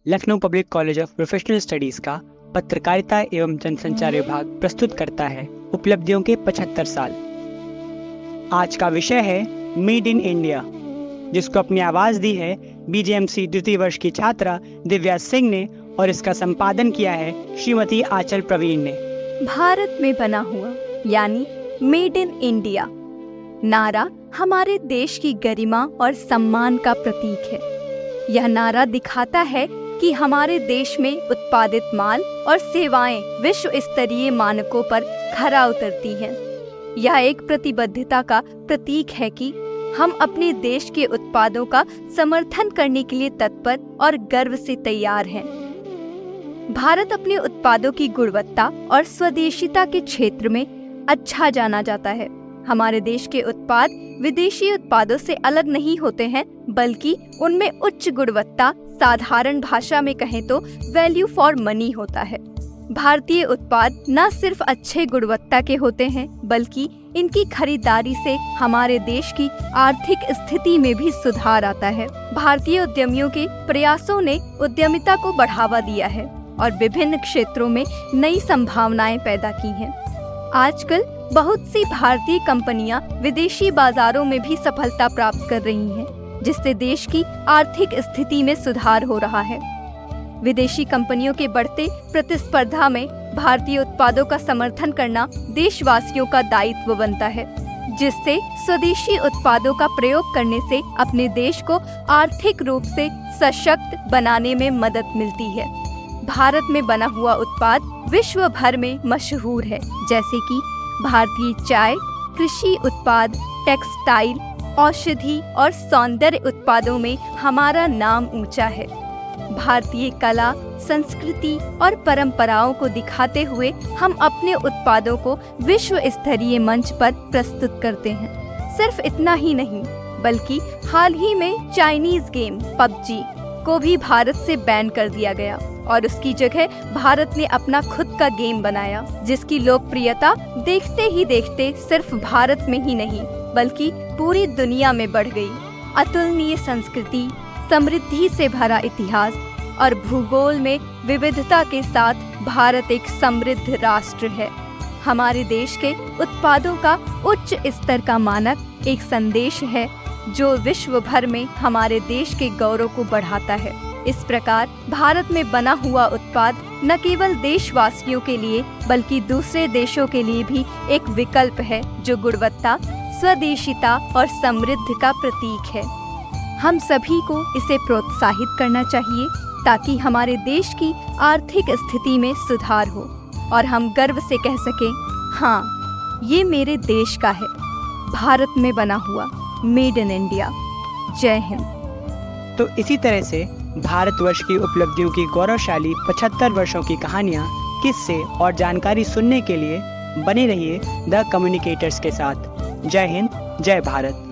Lucknow public college of professional studies का पत्रकारिता एवं जनसंचार विभाग प्रस्तुत करता है उपलब्धियों के 75 साल। आज का विषय है मेड इन इंडिया, जिसको अपनी आवाज़ दी है बीजेएमसी द्वितीय वर्ष की छात्रा दिव्या सिंह ने और इसका संपादन किया है श्रीमती आंचल प्रवीण ने। भारत में बना हुआ यानी मेड इन इंडिया नारा हमारे देश की गरिमा और सम्मान का प्रतीक है। यह नारा दिखाता है कि हमारे देश में उत्पादित माल और सेवाएं विश्व स्तरीय मानकों पर खरा उतरती हैं। यह एक प्रतिबद्धता का प्रतीक है कि हम अपने देश के उत्पादों का समर्थन करने के लिए तत्पर और गर्व से तैयार हैं। भारत अपने उत्पादों की गुणवत्ता और स्वदेशीता के क्षेत्र में अच्छा जाना जाता है। हमारे देश के उत्पाद विदेशी उत्पादों से अलग नहीं होते हैं, बल्कि उनमें उच्च गुणवत्ता, साधारण भाषा में कहें तो वैल्यू फॉर मनी होता है। भारतीय उत्पाद न सिर्फ अच्छे गुणवत्ता के होते हैं, बल्कि इनकी खरीदारी से हमारे देश की आर्थिक स्थिति में भी सुधार आता है। भारतीय उद्यमियों के प्रयासों ने उद्यमिता को बढ़ावा दिया है और विभिन्न क्षेत्रों में नई संभावनाएं पैदा की हैं। आजकल बहुत सी भारतीय कंपनियां विदेशी बाजारों में भी सफलता प्राप्त कर रही हैं, जिससे देश की आर्थिक स्थिति में सुधार हो रहा है। विदेशी कंपनियों के बढ़ते प्रतिस्पर्धा में भारतीय उत्पादों का समर्थन करना देशवासियों का दायित्व बनता है, जिससे स्वदेशी उत्पादों का प्रयोग करने से अपने देश को आर्थिक रूप से सशक्त बनाने में मदद मिलती है। भारत में बना हुआ उत्पाद विश्व भर में मशहूर है, जैसे कि भारतीय चाय, कृषि उत्पाद, टेक्सटाइल, औषधि और सौंदर्य उत्पादों में हमारा नाम ऊंचा है। भारतीय कला, संस्कृति और परंपराओं को दिखाते हुए हम अपने उत्पादों को विश्व स्तरीय मंच पर प्रस्तुत करते हैं। सिर्फ इतना ही नहीं, बल्कि हाल ही में चाइनीज गेम पबजी को भी भारत से बैन कर दिया गया और उसकी जगह भारत ने अपना खुद का गेम बनाया, जिसकी लोकप्रियता देखते ही देखते सिर्फ भारत में ही नहीं बल्कि पूरी दुनिया में बढ़ गई। अतुलनीय संस्कृति, समृद्धि से भरा इतिहास और भूगोल में विविधता के साथ भारत एक समृद्ध राष्ट्र है। हमारे देश के उत्पादों का उच्च स्तर का मानक एक संदेश है जो विश्व भर में हमारे देश के गौरव को बढ़ाता है। इस प्रकार भारत में बना हुआ उत्पाद न केवल देशवासियों के लिए बल्कि दूसरे देशों के लिए भी एक विकल्प है, जो गुणवत्ता, स्वदेशीता और समृद्धि का प्रतीक है। हम सभी को इसे प्रोत्साहित करना चाहिए ताकि हमारे देश की आर्थिक स्थिति में सुधार हो और हम गर्व से कह सकें, हाँ, ये मेरे देश का है, भारत में बना हुआ मेड इन इंडिया। जय हिंद। तो इसी तरह से भारतवर्ष की उपलब्धियों की गौरवशाली 75 वर्षों की कहानियाँ, किस्से और जानकारी सुनने के लिए बने रहिए द कम्युनिकेटर्स के साथ। जय हिंद, जय भारत।